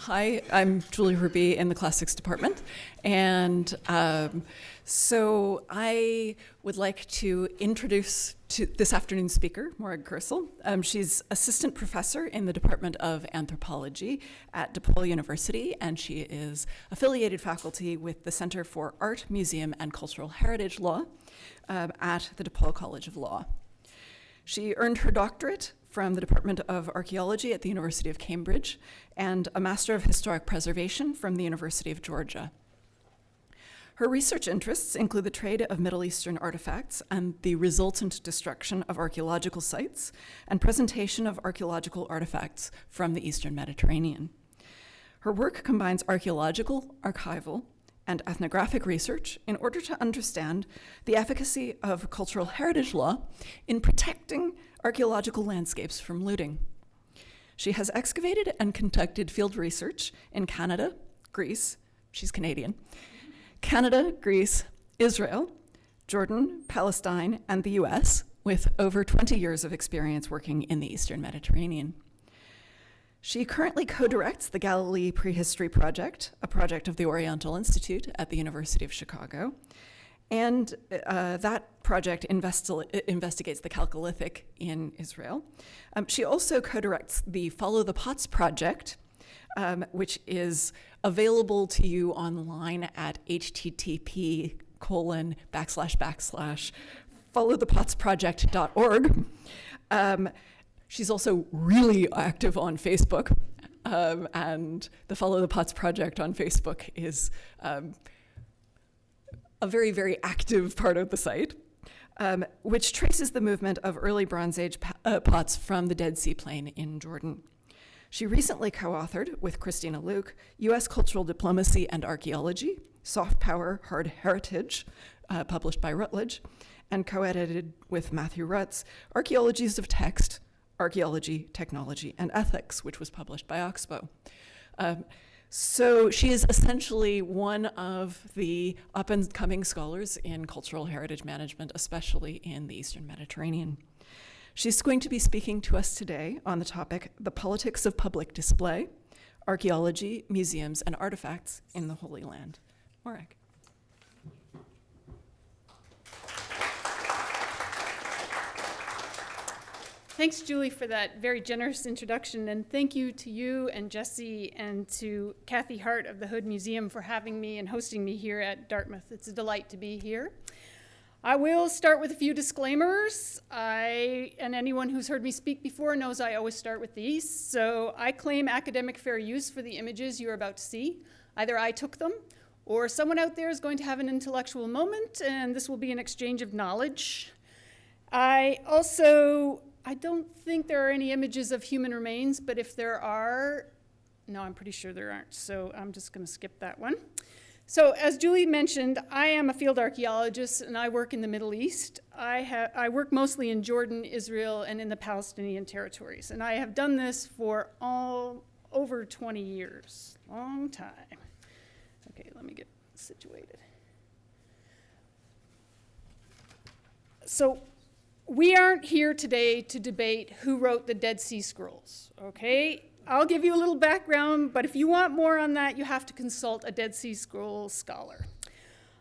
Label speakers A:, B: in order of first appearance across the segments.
A: Hi, I'm Julie Ruby in the Classics Department, and so I would like to introduce to this afternoon's speaker, Morag Kersel. She's assistant professor in the Department of Anthropology at DePaul University, and she is affiliated faculty with the Center for Art, Museum, and Cultural Heritage Law at the DePaul College of Law. She earned her doctorate from the Department of Archaeology at the University of Cambridge and a Master of Historic Preservation from the University of Georgia. Her research interests include the trade of Middle Eastern artifacts and the resultant destruction of archaeological sites and presentation of archaeological artifacts from the Eastern Mediterranean. Her work combines archaeological, archival, and ethnographic research in order to understand the efficacy of cultural heritage law in protecting archaeological landscapes from looting. She has excavated and conducted field research in Canada, Greece, she's Canadian, Canada, Greece, Israel, Jordan, Palestine, and the US, with over 20 years of experience working in the Eastern Mediterranean. She currently co-directs the Galilee Prehistory Project, a project of the Oriental Institute at the University of Chicago. And that project investigates the Chalcolithic in Israel. She also co-directs the Follow the Pots project, which is available to you online at http://followthepottsproject.org. She's also really active on Facebook, and the Follow the Pots project on Facebook is a very, very active part of the site, which traces the movement of early Bronze Age pots from the Dead Sea Plain in Jordan. She recently co-authored with Christina Luke, U.S. Cultural Diplomacy and Archaeology, Soft Power, Hard Heritage, published by Routledge, and co-edited with Matthew Rutz, Archaeologies of Text, Archaeology, Technology, and Ethics, which was published by Oxbow. So she is essentially one of the up-and-coming scholars in cultural heritage management, especially in the Eastern Mediterranean. She's going to be speaking to us today on the topic, The Politics of Public Display, Archaeology, Museums, and Artifacts in the Holy Land. Morag.
B: Thanks, Julie, for that very generous introduction, and thank you to you and Jesse and to Kathy Hart of the Hood Museum for having me and hosting me here at Dartmouth. It's a delight to be here. I will start with a few disclaimers. And anyone who's heard me speak before knows I always start with these. So I claim academic fair use for the images you're about to see. Either I took them, or someone out there is going to have an intellectual moment, and this will be an exchange of knowledge. I don't think there are any images of human remains, but if there are, no, I'm pretty sure there aren't, so I'm just going to skip that one. So as Julie mentioned, I am a field archaeologist, and I work in the Middle East. I work mostly in Jordan, Israel, and in the Palestinian territories, and I have done this for over 20 years, long time. Okay, let me get situated. So, we aren't here today to debate who wrote the Dead Sea Scrolls, okay? I'll give you a little background, but if you want more on that, you have to consult a Dead Sea Scrolls scholar.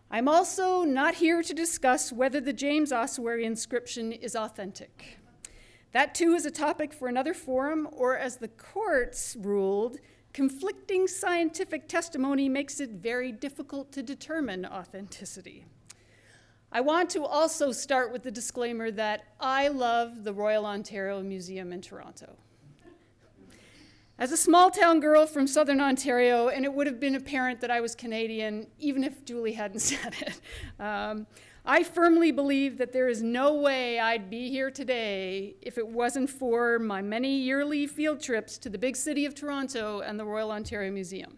B: I'm also not here to discuss whether the James Ossuary inscription is authentic. That too is a topic for another forum, or as the courts ruled, conflicting scientific testimony makes it very difficult to determine authenticity. I want to also start with the disclaimer that I love the Royal Ontario Museum in Toronto. As a small town girl from Southern Ontario, and it would have been apparent that I was Canadian even if Julie hadn't said it, I firmly believe that there is no way I'd be here today if it wasn't for my many yearly field trips to the big city of Toronto and the Royal Ontario Museum.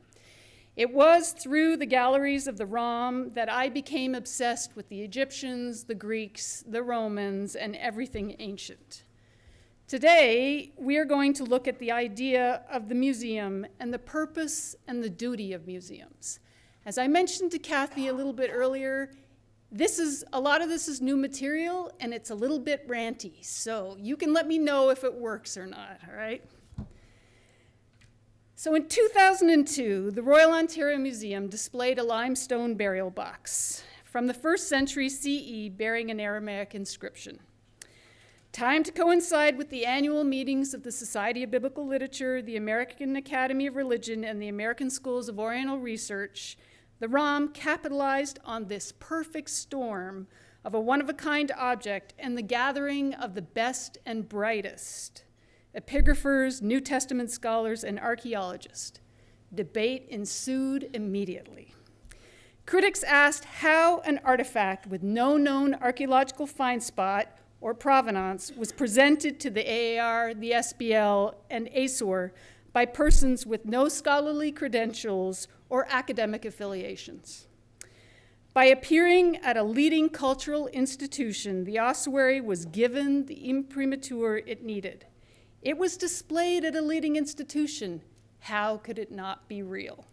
B: It was through the galleries of the ROM that I became obsessed with the Egyptians, the Greeks, the Romans, and everything ancient. Today, we are going to look at the idea of the museum and the purpose and the duty of museums. As I mentioned to Kathy a little bit earlier, a lot of this is new material, and it's a little bit ranty, so you can let me know if it works or not, all right? So in 2002, the Royal Ontario Museum displayed a limestone burial box from the 1st century CE bearing an Aramaic inscription. Timed to coincide with the annual meetings of the Society of Biblical Literature, the American Academy of Religion, and the American Schools of Oriental Research, the ROM capitalized on this perfect storm of a one-of-a-kind object and the gathering of the best and brightest epigraphers, New Testament scholars, and archaeologists. Debate ensued immediately. Critics asked how an artifact with no known archaeological find spot or provenance was presented to the AAR, the SBL, and ASOR by persons with no scholarly credentials or academic affiliations. By appearing at a leading cultural institution, the ossuary was given the imprimatur it needed. It was displayed at a leading institution. How could it not be real?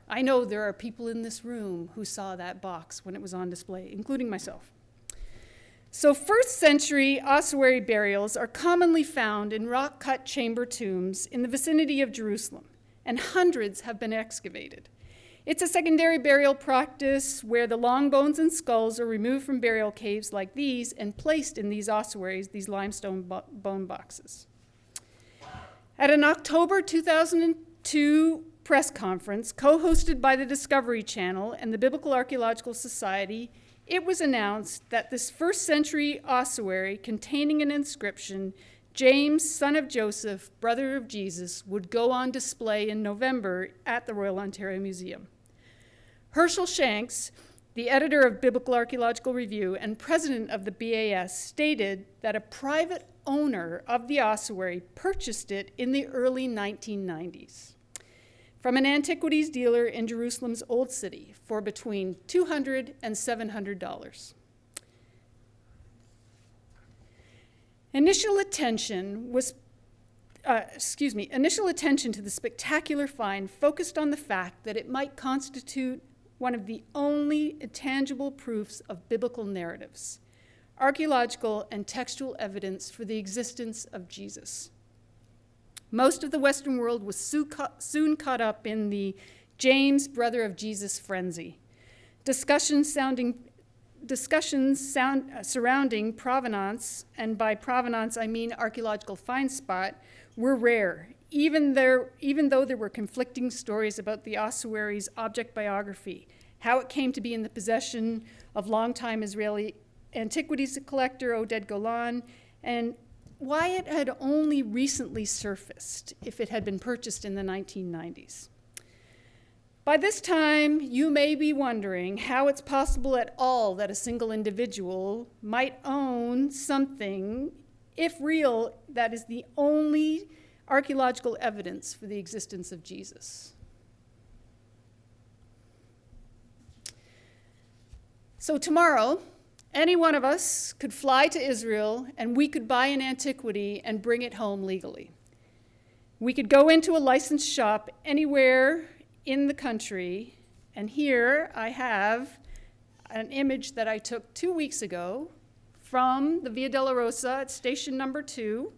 B: I know there are people in this room who saw that box when it was on display, including myself. So 1st century ossuary burials are commonly found in rock-cut chamber tombs in the vicinity of Jerusalem, and hundreds have been excavated. It's a secondary burial practice where the long bones and skulls are removed from burial caves like these and placed in these ossuaries, these limestone bone boxes. At an October 2002 press conference co-hosted by the Discovery Channel and the Biblical Archaeological Society, it was announced that this 1st century ossuary containing an inscription, James, son of Joseph, brother of Jesus, would go on display in November at the Royal Ontario Museum. Herschel Shanks, the editor of Biblical Archaeological Review and president of the BAS, stated that a private owner of the ossuary purchased it in the early 1990s from an antiquities dealer in Jerusalem's Old City for between $200 and $700. Initial attention to the spectacular find focused on the fact that it might constitute one of the only intangible proofs of biblical narratives, archaeological and textual evidence for the existence of Jesus. Most of the Western world was soon caught up in the James, brother of Jesus frenzy. Discussions surrounding provenance, and by provenance I mean archaeological find spot, were rare, even though there were conflicting stories about the ossuary's object biography, how it came to be in the possession of longtime Israeli antiquities collector Oded Golan, and why it had only recently surfaced if it had been purchased in the 1990s. By this time, you may be wondering how it's possible at all that a single individual might own something, if real, that is the only archaeological evidence for the existence of Jesus. So tomorrow, any one of us could fly to Israel and we could buy an antiquity and bring it home legally. We could go into a licensed shop anywhere in the country, and here I have an image that I took 2 weeks ago from the Via Dolorosa at station number 2,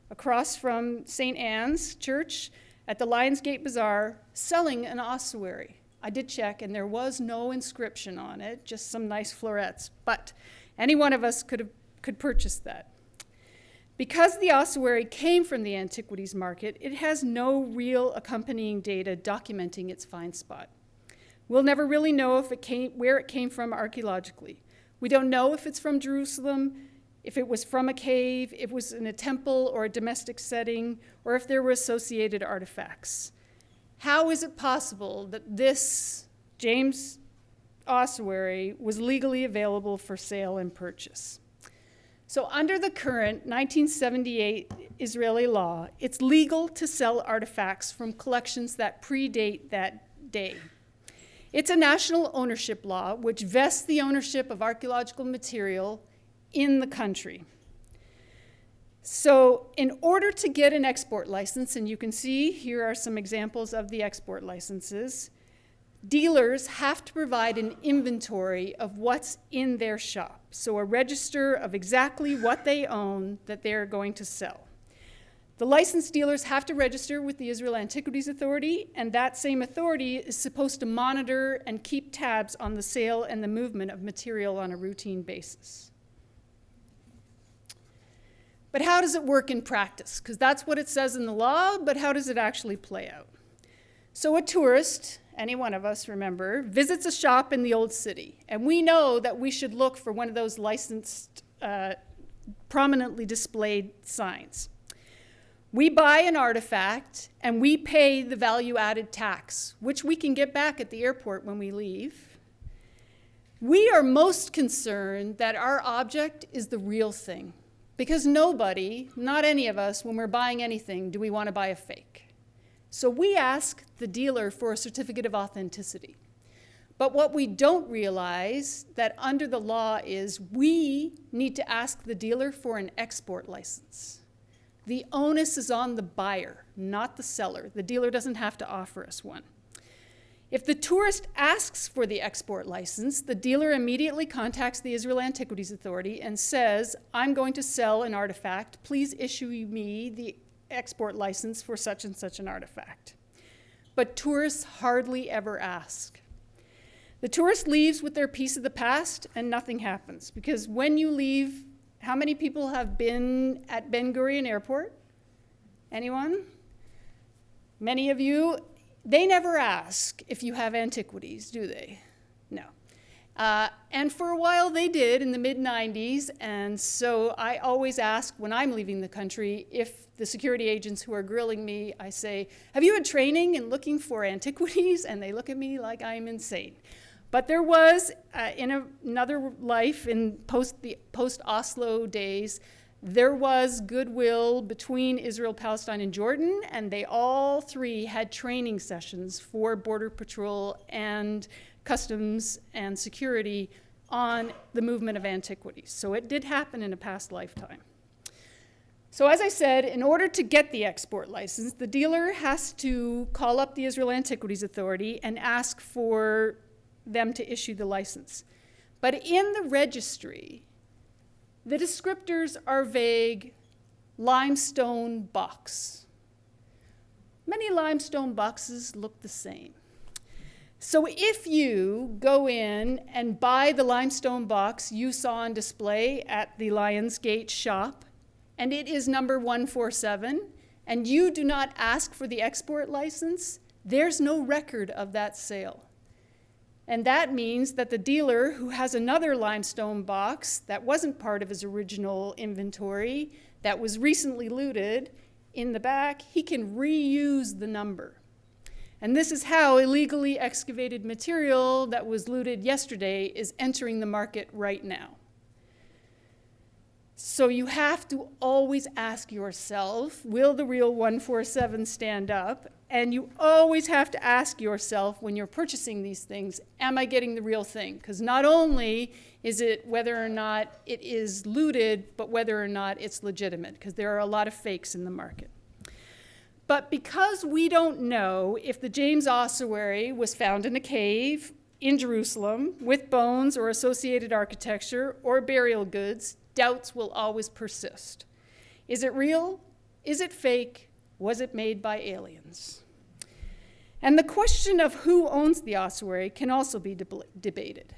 B: across from St. Anne's Church at the Lionsgate Bazaar, selling an ossuary. I did check, and there was no inscription on it, just some nice florets, but any one of us could purchase that. Because the ossuary came from the antiquities market, it has no real accompanying data documenting its find spot. We'll never really know where it came from archaeologically. We don't know if it's from Jerusalem, if it was from a cave, if it was in a temple or a domestic setting, or if there were associated artifacts. How is it possible that this James ossuary was legally available for sale and purchase? So under the current 1978 Israeli law, it's legal to sell artifacts from collections that predate that day. It's a national ownership law which vests the ownership of archaeological material in the country. So in order to get an export license, and you can see here are some examples of the export licenses, dealers have to provide an inventory of what's in their shop, so a register of exactly what they own that they're going to sell. The licensed dealers have to register with the Israel Antiquities Authority, and that same authority is supposed to monitor and keep tabs on the sale and the movement of material on a routine basis. But how does it work in practice? Because that's what it says in the law, but how does it actually play out? So a tourist, any one of us remember, visits a shop in the old city, and we know that we should look for one of those licensed, prominently displayed signs. We buy an artifact and we pay the value-added tax, which we can get back at the airport when we leave. We are most concerned that our object is the real thing, because nobody, not any of us, when we're buying anything, do we want to buy a fake. So we ask the dealer for a certificate of authenticity. But what we don't realize that under the law is we need to ask the dealer for an export license. The onus is on the buyer, not the seller. The dealer doesn't have to offer us one. If the tourist asks for the export license, the dealer immediately contacts the Israel Antiquities Authority and says, I'm going to sell an artifact. Please issue me the export license for such and such an artifact. But tourists hardly ever ask. The tourist leaves with their piece of the past and nothing happens, because when you leave, how many people have been at Ben Gurion Airport? Anyone? Many of you. They never ask if you have antiquities, do they? No. And for a while they did in the mid-90s, and so I always ask when I'm leaving the country, if the security agents who are grilling me, I say, have you had training in looking for antiquities? And they look at me like I'm insane. But there was, in another life, in post-Oslo days, there was goodwill between Israel, Palestine, and Jordan, and they all three had training sessions for Border Patrol and Customs and Security on the movement of antiquities. So it did happen in a past lifetime. So as I said, in order to get the export license, the dealer has to call up the Israel Antiquities Authority and ask for them to issue the license. But in the registry, the descriptors are vague: limestone box. Many limestone boxes look the same. So if you go in and buy the limestone box you saw on display at the Lionsgate shop, and it is number 147, and you do not ask for the export license, there's no record of that sale. And that means that the dealer who has another limestone box that wasn't part of his original inventory, that was recently looted, in the back, he can reuse the number. And this is how illegally excavated material that was looted yesterday is entering the market right now. So you have to always ask yourself, will the real 147 stand up? And you always have to ask yourself when you're purchasing these things, am I getting the real thing? Because not only is it whether or not it is looted, but whether or not it's legitimate, because there are a lot of fakes in the market. But because we don't know if the James Ossuary was found in a cave in Jerusalem with bones or associated architecture or burial goods, doubts will always persist. Is it real? Is it fake? Was it made by aliens? And the question of who owns the ossuary can also be debated.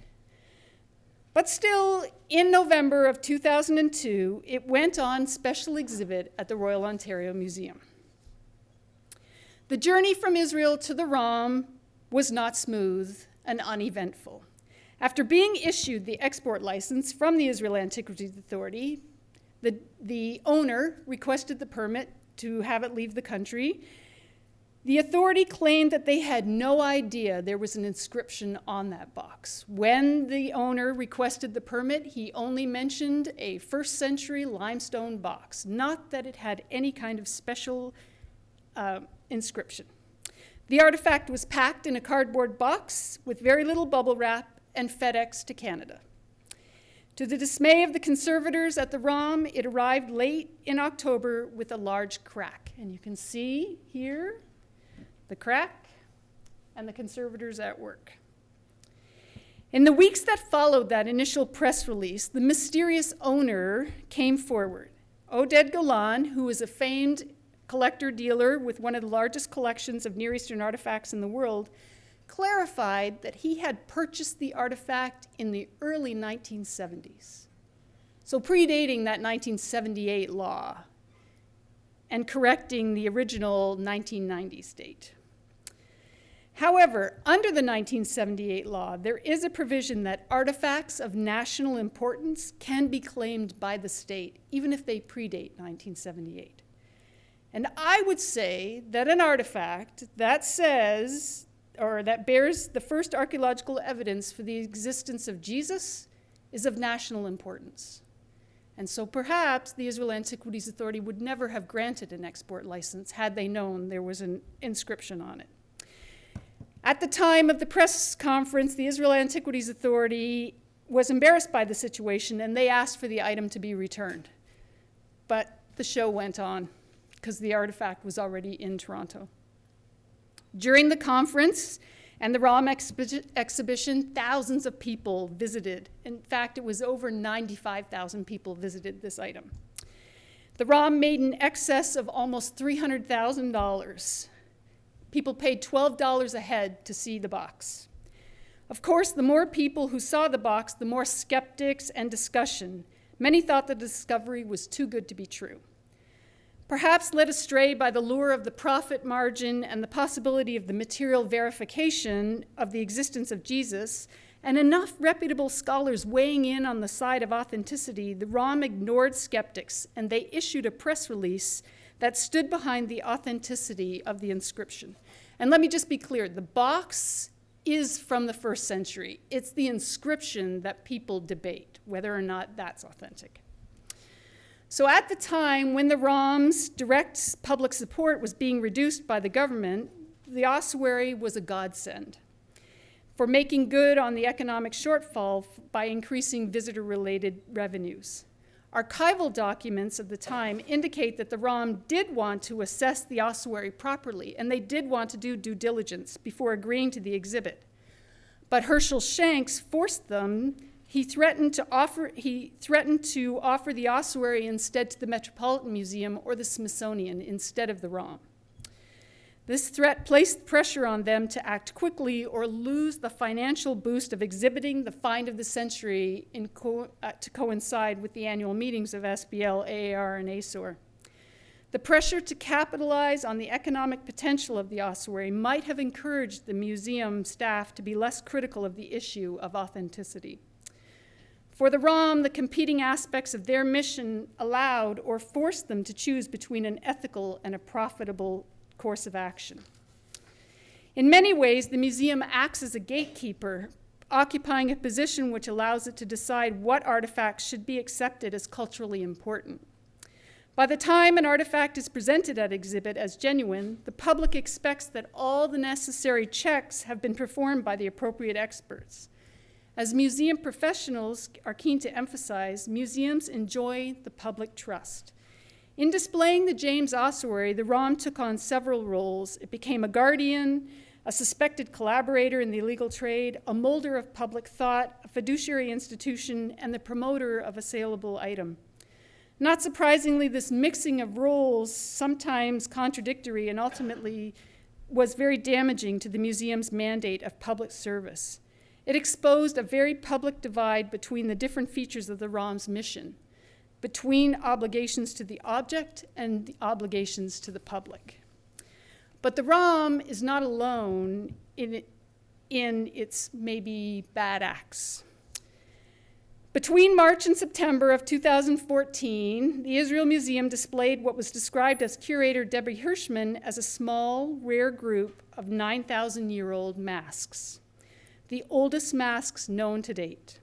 B: But still, in November of 2002, it went on special exhibit at the Royal Ontario Museum. The journey from Israel to the ROM was not smooth and uneventful. After being issued the export license from the Israel Antiquities Authority, the owner requested the permit to have it leave the country. The authority claimed that they had no idea there was an inscription on that box. When the owner requested the permit, he only mentioned a first century limestone box, not that it had any kind of special inscription. The artifact was packed in a cardboard box with very little bubble wrap and FedEx to Canada. To the dismay of the conservators at the ROM, it arrived late in October with a large crack. And you can see here the crack and the conservators at work. In the weeks that followed that initial press release, the mysterious owner came forward. Oded Golan, who is a famed collector dealer with one of the largest collections of Near Eastern artifacts in the world, clarified that he had purchased the artifact in the early 1970s. So predating that 1978 law and correcting the original 1990s date. However, under the 1978 law, there is a provision that artifacts of national importance can be claimed by the state, even if they predate 1978. And I would say that an artifact that says, or that bears the first archaeological evidence for the existence of Jesus is of national importance. And so perhaps the Israel Antiquities Authority would never have granted an export license had they known there was an inscription on it. At the time of the press conference, the Israel Antiquities Authority was embarrassed by the situation, and they asked for the item to be returned. But the show went on because the artifact was already in Toronto. During the conference and the ROM exhibition, thousands of people visited. In fact, it was over 95,000 people visited this item. The ROM made in excess of almost $300,000. People paid $12 a head to see the box. Of course, the more people who saw the box, the more skeptics and discussion. Many thought the discovery was too good to be true. Perhaps led astray by the lure of the profit margin and the possibility of the material verification of the existence of Jesus, and enough reputable scholars weighing in on the side of authenticity, the ROM ignored skeptics, and they issued a press release that stood behind the authenticity of the inscription. And let me just be clear, the box is from the 1st century. It's the inscription that people debate, whether or not that's authentic. So at the time when the ROM's direct public support was being reduced by the government, the ossuary was a godsend for making good on the economic shortfall by increasing visitor-related revenues. Archival documents of the time indicate that the ROM did want to assess the ossuary properly, and they did want to do due diligence before agreeing to the exhibit. But Herschel Shanks forced them. He threatened to offer the ossuary instead to the Metropolitan Museum or the Smithsonian instead of the ROM. This threat placed pressure on them to act quickly or lose the financial boost of exhibiting the find of the century to coincide with the annual meetings of SBL, AAR, and ASOR. The pressure to capitalize on the economic potential of the ossuary might have encouraged the museum staff to be less critical of the issue of authenticity. For the ROM, the competing aspects of their mission allowed or forced them to choose between an ethical and a profitable course of action. In many ways, the museum acts as a gatekeeper, occupying a position which allows it to decide what artifacts should be accepted as culturally important. By the time an artifact is presented at exhibit as genuine, the public expects that all the necessary checks have been performed by the appropriate experts. As museum professionals are keen to emphasize, museums enjoy the public trust. In displaying the James Ossuary, the ROM took on several roles. It became a guardian, a suspected collaborator in the illegal trade, a molder of public thought, a fiduciary institution, and the promoter of a saleable item. Not surprisingly, this mixing of roles, sometimes contradictory and ultimately, was very damaging to the museum's mandate of public service. It exposed a very public divide between the different features of the ROM's mission, between obligations to the object and the obligations to the public. But the ROM is not alone in its maybe bad acts. Between March and September of 2014, the Israel Museum displayed what was described as curator Debbie Hirschman as a small, rare group of 9,000-year-old masks, the oldest masks known to date.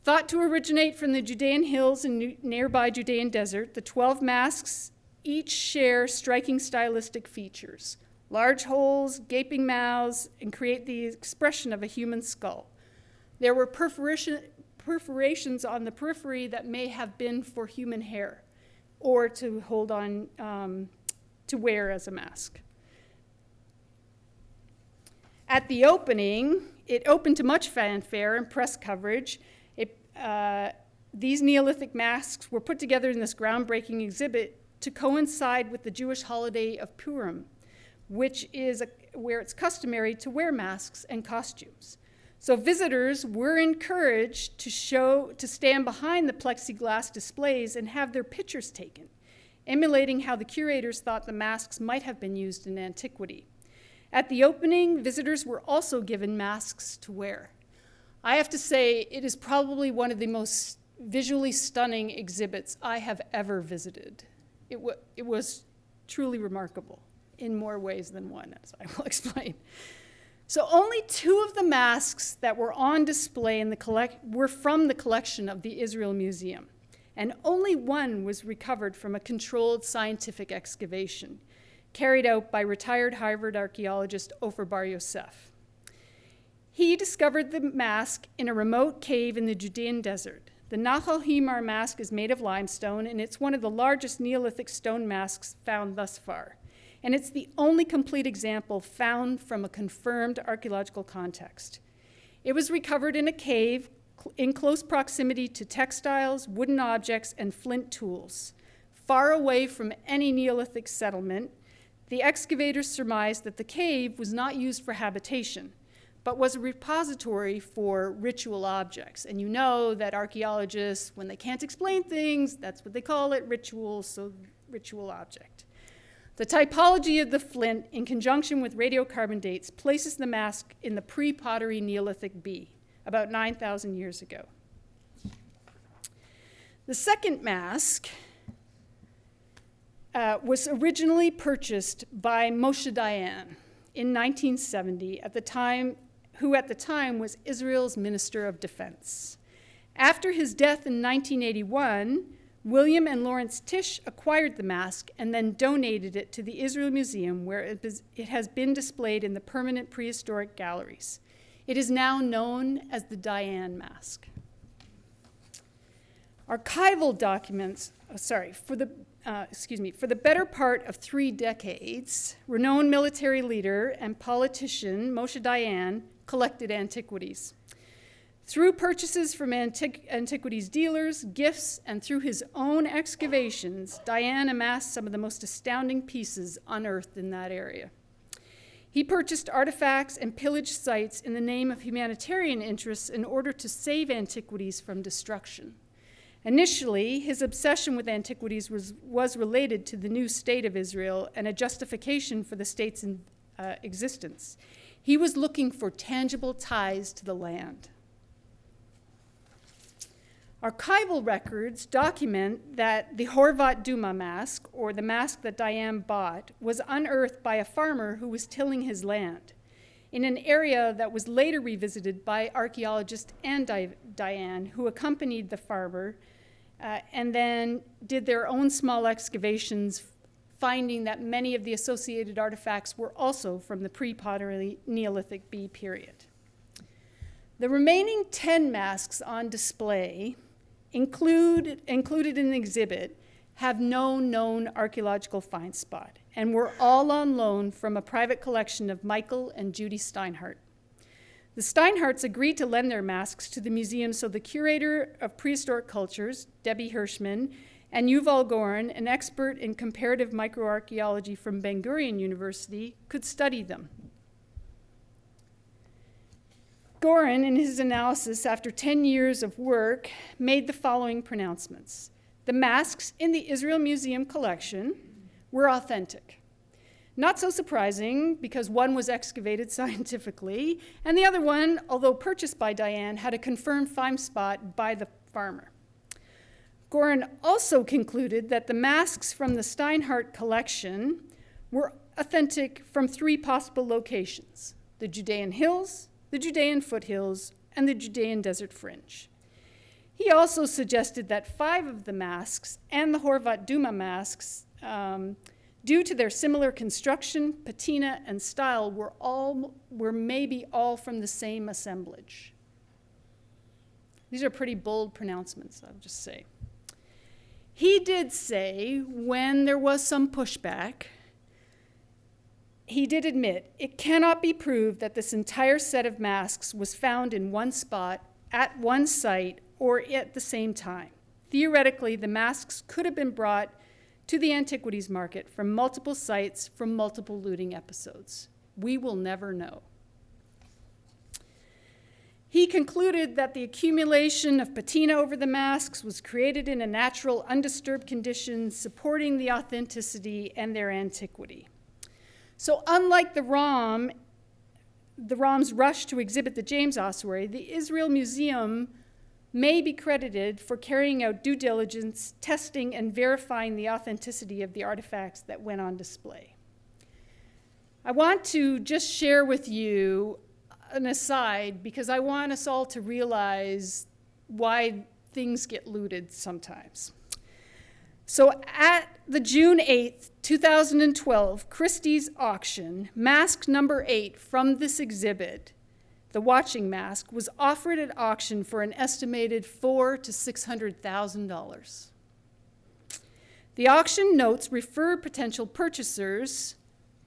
B: Thought to originate from the Judean hills and nearby Judean desert, the 12 masks each share striking stylistic features, large holes, gaping mouths, and create the expression of a human skull. There were perforations on the periphery that may have been for human hair or to hold on, to wear as a mask. At the opening, it opened to much fanfare and press coverage. These Neolithic masks were put together in this groundbreaking exhibit to coincide with the Jewish holiday of Purim, which is where it's customary to wear masks and costumes. So visitors were encouraged to stand behind the plexiglass displays and have their pictures taken, emulating how the curators thought the masks might have been used in antiquity. At the opening, visitors were also given masks to wear. I have to say, it is probably one of the most visually stunning exhibits I have ever visited. It was truly remarkable in more ways than one, as I will explain. So only 2 of the masks that were on display were from the collection of the Israel Museum, and only 1 was recovered from a controlled scientific excavation carried out by retired Harvard archaeologist Ofer Bar Yosef. He discovered the mask in a remote cave in the Judean desert. The Nahal Himar mask is made of limestone, and it's one of the largest Neolithic stone masks found thus far. And it's the only complete example found from a confirmed archaeological context. It was recovered in a cave in close proximity to textiles, wooden objects, and flint tools. Far away from any Neolithic settlement, the excavators surmised that the cave was not used for habitation, but was a repository for ritual objects. And you know that archaeologists, when they can't explain things, that's what they call it, rituals, so ritual object. The typology of the flint, in conjunction with radiocarbon dates, places the mask in the pre-pottery Neolithic B, about 9,000 years ago. The second mask was originally purchased by Moshe Dayan in 1970, who at the time was Israel's Minister of Defense. After his death in 1981, William and Lawrence Tisch acquired the mask and then donated it to the Israel Museum, where it has been displayed in the permanent prehistoric galleries. It is now known as the Dayan mask. Archival documents, for the better part of 3 decades, renowned military leader and politician Moshe Dayan collected antiquities. Through purchases from antiquities dealers, gifts, and through his own excavations, Dayan amassed some of the most astounding pieces unearthed in that area. He purchased artifacts and pillaged sites in the name of humanitarian interests in order to save antiquities from destruction. Initially, his obsession with antiquities was related to the new state of Israel and a justification for the state's existence. He was looking for tangible ties to the land. Archival records document that the Horvat Duma mask, or the mask that Dayan bought, was unearthed by a farmer who was tilling his land in an area that was later revisited by archaeologist and Dayan, who accompanied the farmer and then did their own small excavations, finding that many of the associated artifacts were also from the pre-pottery Neolithic B period. The remaining 10 masks on display included in the exhibit have no known archaeological find spot and were all on loan from a private collection of Michael and Judy Steinhardt. The Steinhardts agreed to lend their masks to the museum so the curator of prehistoric cultures, Debbie Hirschman, and Yuval Goren, an expert in comparative microarchaeology from Ben-Gurion University, could study them. Goren, in his analysis after 10 years of work, made the following pronouncements. The masks in the Israel Museum collection were authentic. Not so surprising, because one was excavated scientifically, and the other one, although purchased by Dayan, had a confirmed find spot by the farmer. Goren also concluded that the masks from the Steinhardt collection were authentic from 3 possible locations: the Judean hills, the Judean foothills, and the Judean desert fringe. He also suggested that 5 of the masks and the Horvat Duma masks, due to their similar construction, patina, and style, were maybe all from the same assemblage. These are pretty bold pronouncements, I'll just say. He did say, when there was some pushback, he did admit, it cannot be proved that this entire set of masks was found in one spot, at one site, or at the same time. Theoretically, the masks could have been brought to the antiquities market from multiple sites from multiple looting episodes. We will never know. He concluded that the accumulation of patina over the masks was created in a natural, undisturbed condition, supporting the authenticity and their antiquity. So unlike the ROM's rush to exhibit the James Ossuary, the Israel Museum may be credited for carrying out due diligence, testing, and verifying the authenticity of the artifacts that went on display. I want to just share with you an aside, because I want us all to realize why things get looted sometimes. So at the June 8th, 2012 Christie's auction, mask number 8 from this exhibit, the watching mask, was offered at auction for an estimated $400,000 to $600,000. The auction notes refer potential purchasers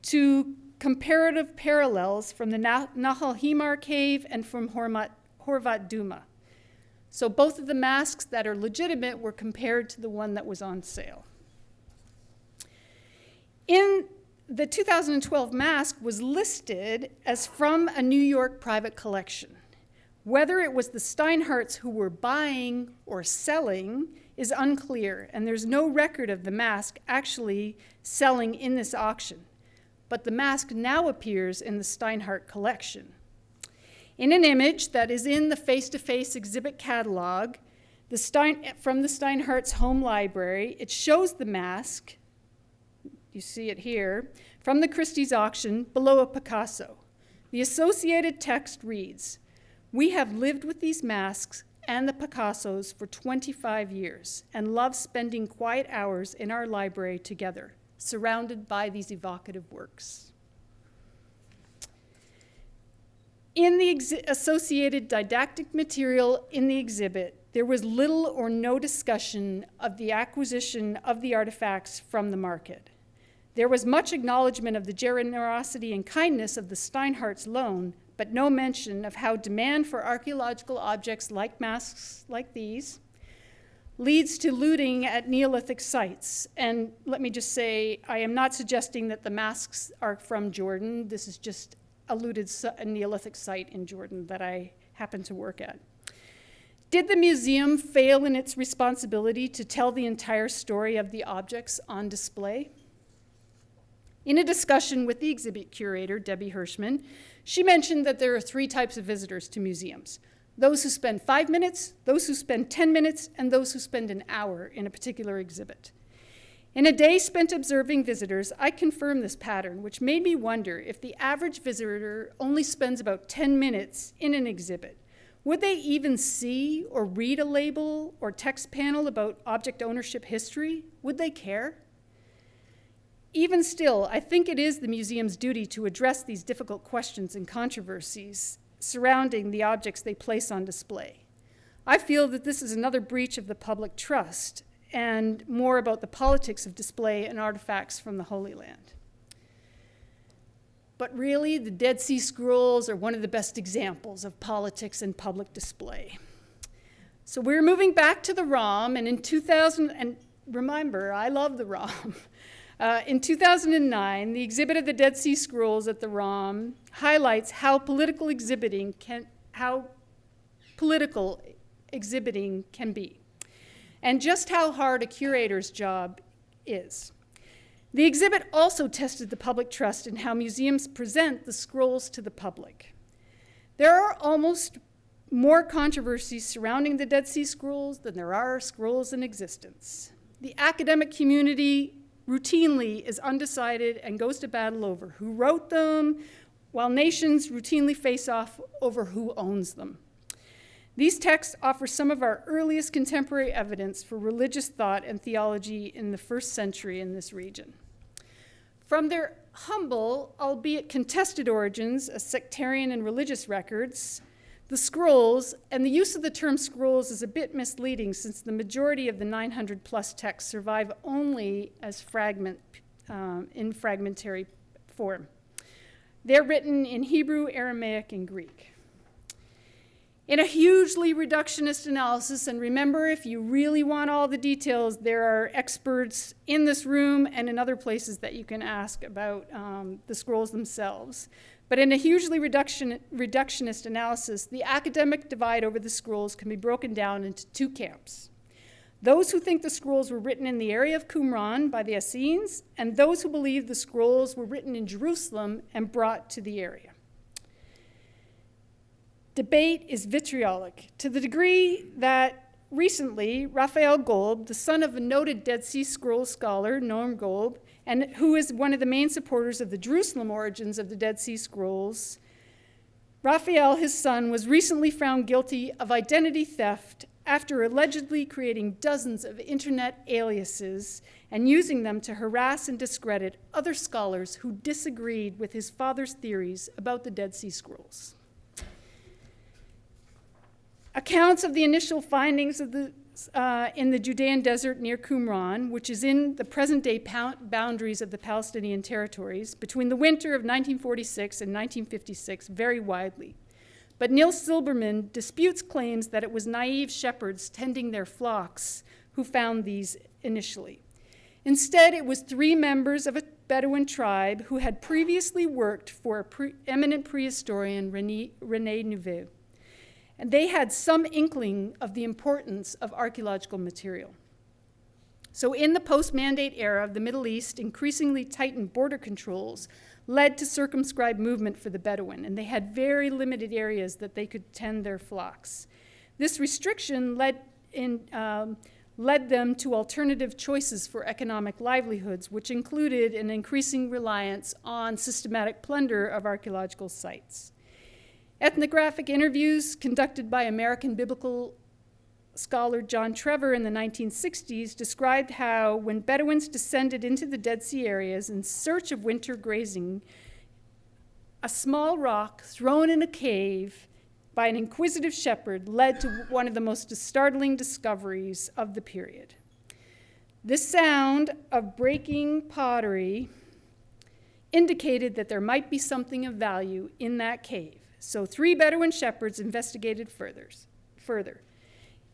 B: to comparative parallels from the Nahal Himar cave and from Horvat Duma. So both of the masks that are legitimate were compared to the one that was on sale. In the 2012 mask was listed as from a New York private collection. Whether it was the Steinhardts who were buying or selling is unclear, and there's no record of the mask actually selling in this auction. But the mask now appears in the Steinhardt collection. In an image that is in the face-to-face exhibit catalog from the Steinhardt's home library, it shows the mask, you see it here, from the Christie's auction below a Picasso. The associated text reads, "We have lived with these masks and the Picassos for 25 years and love spending quiet hours in our library together, surrounded by these evocative works." In the associated didactic material in the exhibit, there was little or no discussion of the acquisition of the artifacts from the market. There was much acknowledgement of the generosity and kindness of the Steinhardt's loan, but no mention of how demand for archaeological objects like masks like these leads to looting at Neolithic sites. And let me just say, I am not suggesting that the masks are from Jordan. This is just a looted Neolithic site in Jordan that I happen to work at. Did the museum fail in its responsibility to tell the entire story of the objects on display? In a discussion with the exhibit curator, Debbie Hirschman, she mentioned that there are 3 types of visitors to museums: those who spend 5 minutes, those who spend 10 minutes, and those who spend an hour in a particular exhibit. In a day spent observing visitors, I confirmed this pattern, which made me wonder if the average visitor only spends about 10 minutes in an exhibit. Would they even see or read a label or text panel about object ownership history? Would they care? Even still, I think it is the museum's duty to address these difficult questions and controversies surrounding the objects they place on display. I feel that this is another breach of the public trust and more about the politics of display and artifacts from the Holy Land. But really, the Dead Sea Scrolls are one of the best examples of politics and public display. So we're moving back to the ROM, and in 2000, and remember, I love the ROM. In 2009, the exhibit of the Dead Sea Scrolls at the ROM highlights how political exhibiting can be, and just how hard a curator's job is. The exhibit also tested the public trust in how museums present the scrolls to the public. There are almost more controversies surrounding the Dead Sea Scrolls than there are scrolls in existence. The academic community routinely is undecided and goes to battle over who wrote them, while nations routinely face off over who owns them. These texts offer some of our earliest contemporary evidence for religious thought and theology in the 1st century in this region. From their humble, albeit contested origins as sectarian and religious records, the scrolls, and the use of the term scrolls is a bit misleading since the majority of the 900 plus texts survive only as in fragmentary form. They're written in Hebrew, Aramaic, and Greek. In a hugely reductionist analysis, and remember, if you really want all the details, there are experts in this room and in other places that you can ask about the scrolls themselves. But in a hugely reductionist analysis, the academic divide over the scrolls can be broken down into two camps. Those who think the scrolls were written in the area of Qumran by the Essenes, and those who believe the scrolls were written in Jerusalem and brought to the area. Debate is vitriolic to the degree that recently Raphael Golb, the son of a noted Dead Sea Scrolls scholar, Noam Golb, and who is one of the main supporters of the Jerusalem origins of the Dead Sea Scrolls, Raphael, his son, was recently found guilty of identity theft after allegedly creating dozens of internet aliases and using them to harass and discredit other scholars who disagreed with his father's theories about the Dead Sea Scrolls. Accounts of the initial findings of in the Judean desert near Qumran, which is in the present-day boundaries of the Palestinian territories, between the winter of 1946 and 1956 vary widely. But Neil Silberman disputes claims that it was naive shepherds tending their flocks who found these initially. Instead, it was three members of a Bedouin tribe who had previously worked for eminent prehistorian René Nouveau. And they had some inkling of the importance of archaeological material. So in the post-mandate era of the Middle East, increasingly tightened border controls led to circumscribed movement for the Bedouin, and they had very limited areas that they could tend their flocks. This restriction led them to alternative choices for economic livelihoods, which included an increasing reliance on systematic plunder of archaeological sites. Ethnographic interviews conducted by American biblical scholar John Trevor in the 1960s described how when Bedouins descended into the Dead Sea areas in search of winter grazing, a small rock thrown in a cave by an inquisitive shepherd led to one of the most startling discoveries of the period. This sound of breaking pottery indicated that there might be something of value in that cave. So 3 Bedouin shepherds investigated further.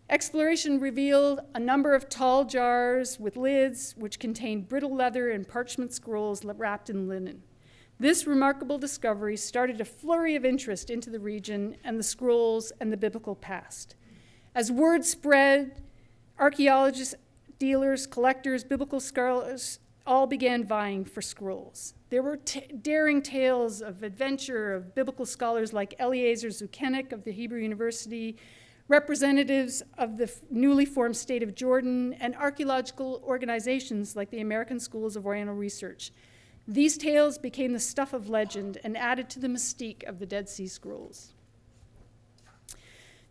B: Exploration revealed a number of tall jars with lids which contained brittle leather and parchment scrolls wrapped in linen. This remarkable discovery started a flurry of interest into the region and the scrolls and the biblical past. As word spread, archaeologists, dealers, collectors, biblical scholars all began vying for scrolls. There were daring tales of adventure of biblical scholars like Eliezer Zukenik of the Hebrew University, representatives of the newly formed state of Jordan, and archaeological organizations like the American Schools of Oriental Research. These tales became the stuff of legend and added to the mystique of the Dead Sea Scrolls.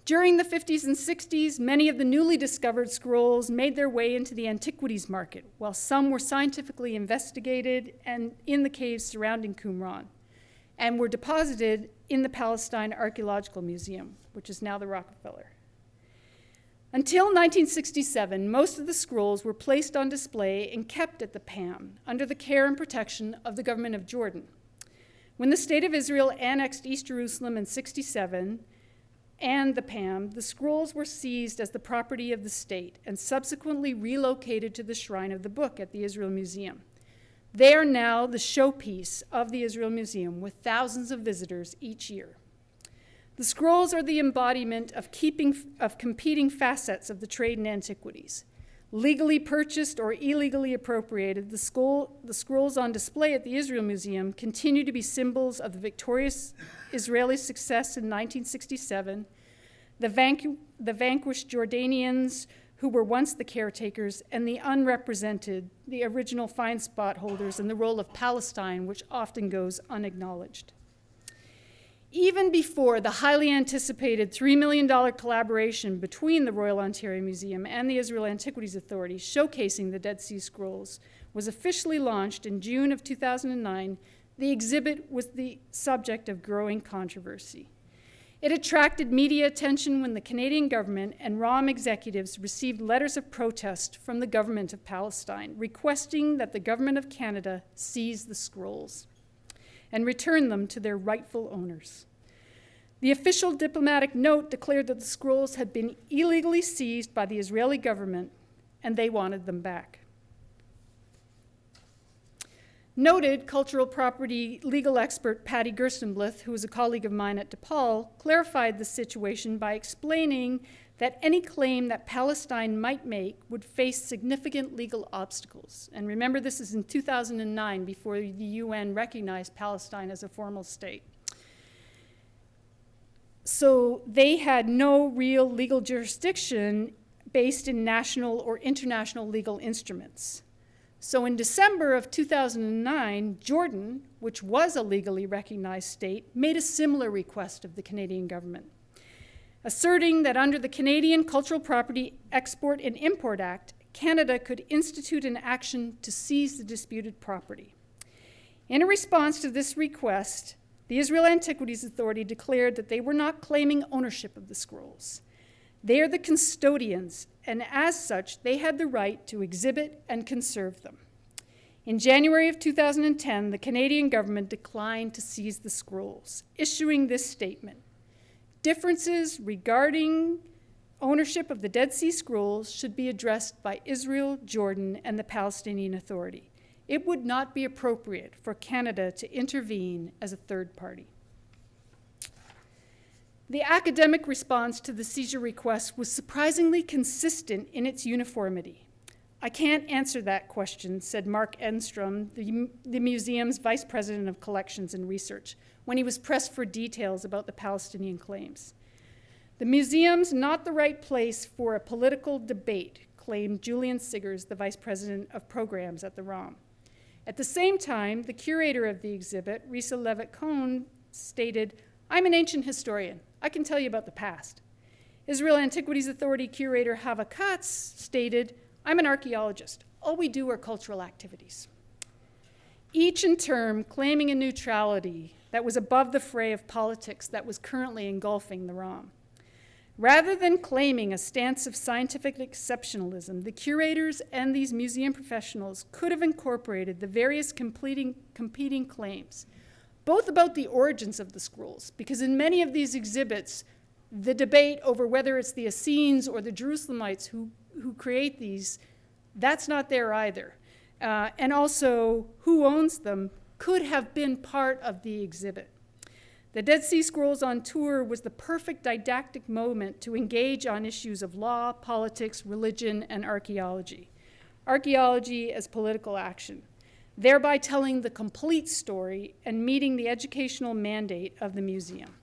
B: During the 50s and 60s, many of the newly discovered scrolls made their way into the antiquities market, while some were scientifically investigated and in the caves surrounding Qumran, and were deposited in the Palestine Archaeological Museum, which is now the Rockefeller. Until 1967, most of the scrolls were placed on display and kept at the PAM under the care and protection of the government of Jordan. When the State of Israel annexed East Jerusalem in 1967 and the PAM, the scrolls were seized as the property of the state and subsequently relocated to the Shrine of the Book at the Israel Museum. They are now the showpiece of the Israel Museum with thousands of visitors each year. The scrolls are the embodiment of competing facets of the trade in antiquities. Legally purchased or illegally appropriated, the scrolls on display at the Israel Museum continue to be symbols of the victorious Israeli success in 1967, the vanquished Jordanians who were once the caretakers, and the unrepresented, the original find spot holders, and the role of Palestine, which often goes unacknowledged. Even before the highly anticipated $3 million collaboration between the Royal Ontario Museum and the Israel Antiquities Authority showcasing the Dead Sea Scrolls was officially launched in June of 2009, the exhibit was the subject of growing controversy. It attracted media attention when the Canadian government and ROM executives received letters of protest from the government of Palestine, requesting that the government of Canada seize the scrolls and return them to their rightful owners. The official diplomatic note declared that the scrolls had been illegally seized by the Israeli government, and they wanted them back. Noted cultural property legal expert Patty Gerstenblith, who was a colleague of mine at DePaul, clarified the situation by explaining that any claim that Palestine might make would face significant legal obstacles. And remember, this is in 2009, before the UN recognized Palestine as a formal state. So they had no real legal jurisdiction based in national or international legal instruments. So in December of 2009, Jordan, which was a legally recognized state, made a similar request of the Canadian government, asserting that under the Canadian Cultural Property Export and Import Act, Canada could institute an action to seize the disputed property. In a response to this request, the Israel Antiquities Authority declared that they were not claiming ownership of the scrolls. They are the custodians, and as such, they had the right to exhibit and conserve them. In January of 2010, the Canadian government declined to seize the scrolls, issuing this statement: differences regarding ownership of the Dead Sea Scrolls should be addressed by Israel, Jordan, and the Palestinian Authority. It would not be appropriate for Canada to intervene as a third party. The academic response to the seizure request was surprisingly consistent in its uniformity. I can't answer that question, said Mark Enstrom, the museum's vice president of collections and research, when he was pressed for details about the Palestinian claims. The museum's not the right place for a political debate, claimed Julian Siggers, the vice president of programs at the ROM. At the same time, the curator of the exhibit, Risa Levitt-Cohn, stated, "I'm an ancient historian. I can tell you about the past." Israel Antiquities Authority curator Hava Katz stated, "I'm an archaeologist. All we do are cultural activities." Each in turn claiming a neutrality that was above the fray of politics that was currently engulfing the ROM. Rather than claiming a stance of scientific exceptionalism, the curators and these museum professionals could have incorporated the various competing claims, both about the origins of the scrolls, because in many of these exhibits, the debate over whether it's the Essenes or the Jerusalemites who create these, that's not there either. And also, who owns them could have been part of the exhibit. The Dead Sea Scrolls on Tour was the perfect didactic moment to engage on issues of law, politics, religion, and archaeology. Archaeology as political action, thereby telling the complete story and meeting the educational mandate of the museum.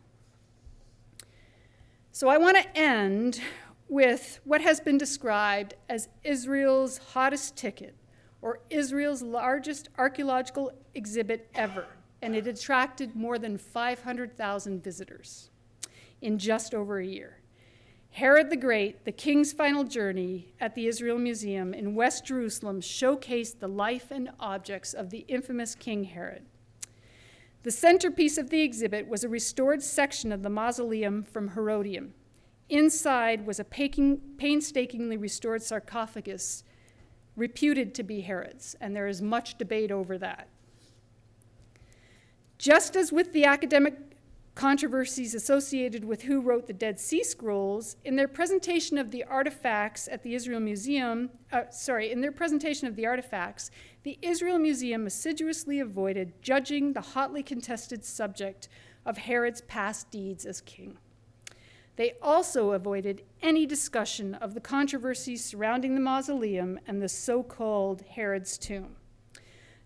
B: So I want to end with what has been described as Israel's hottest ticket, or Israel's largest archaeological exhibit ever, and it attracted more than 500,000 visitors in just over a year. Herod the Great, the King's Final Journey at the Israel Museum in West Jerusalem showcased the life and objects of the infamous King Herod. The centerpiece of the exhibit was a restored section of the mausoleum from Herodium. Inside was a painstakingly restored sarcophagus reputed to be Herod's, and there is much debate over that. Just as with the academic controversies associated with who wrote the Dead Sea Scrolls, in their presentation of the artifacts at the Israel Museum, the Israel Museum assiduously avoided judging the hotly contested subject of Herod's past deeds as king. They also avoided any discussion of the controversies surrounding the mausoleum and the so-called Herod's tomb.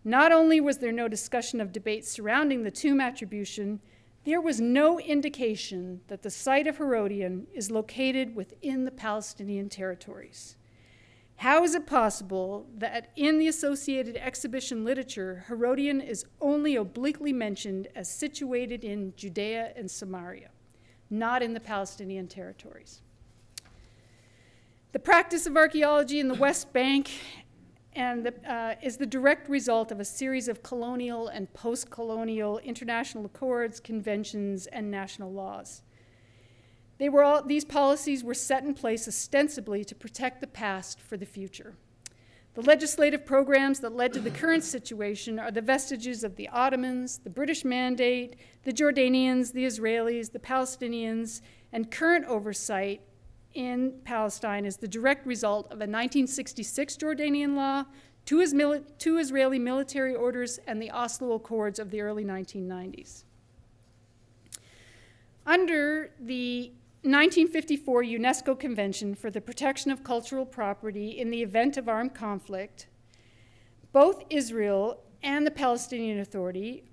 B: Not only was there no discussion of debate surrounding the tomb attribution, there was no indication that the site of Herodion is located within the Palestinian territories. How is it possible that in the associated exhibition literature, Herodion is only obliquely mentioned as situated in Judea and Samaria, not in the Palestinian territories? The practice of archaeology in the West Bank is the direct result of a series of colonial and post-colonial international accords, conventions, and national laws. These policies were set in place ostensibly to protect the past for the future. The legislative programs that led to the current situation are the vestiges of the Ottomans, the British Mandate, the Jordanians, the Israelis, the Palestinians, and current oversight in Palestine is the direct result of a 1966 Jordanian law, two Israeli military orders, and the Oslo Accords of the early 1990s. Under the 1954 UNESCO Convention for the Protection of Cultural Property in the Event of Armed Conflict, both Israel and the Palestinian Authority,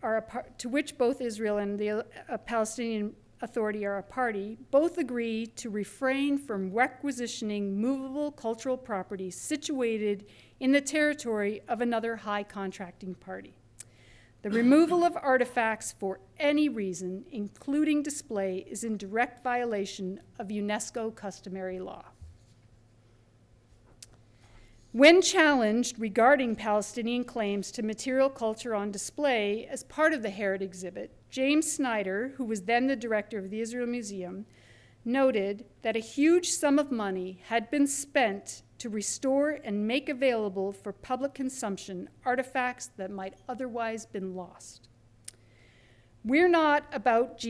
B: to which both Israel and the Palestinian Authority are a party, both agree to refrain from requisitioning movable cultural property situated in the territory of another high contracting party. The removal of artifacts for any reason, including display, is in direct violation of UNESCO customary law. When challenged regarding Palestinian claims to material culture on display as part of the Herod exhibit, James Snyder, who was then the director of the Israel Museum, noted that a huge sum of money had been spent to restore and make available for public consumption artifacts that might otherwise been lost. We're not about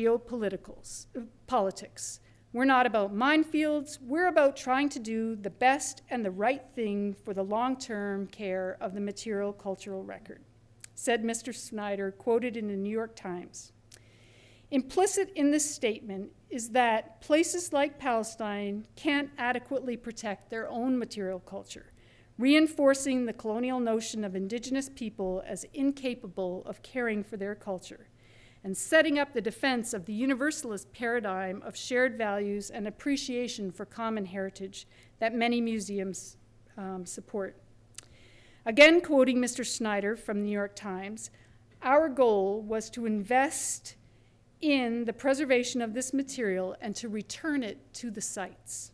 B: politics. We're not about minefields. We're about trying to do the best and the right thing for the long-term care of the material cultural record, said Mr. Snyder, quoted in the New York Times. Implicit in this statement is that places like Palestine can't adequately protect their own material culture, reinforcing the colonial notion of indigenous people as incapable of caring for their culture, and setting up the defense of the universalist paradigm of shared values and appreciation for common heritage that many museums support. Again, quoting Mr. Snyder from the New York Times, our goal was to invest in the preservation of this material and to return it to the sites.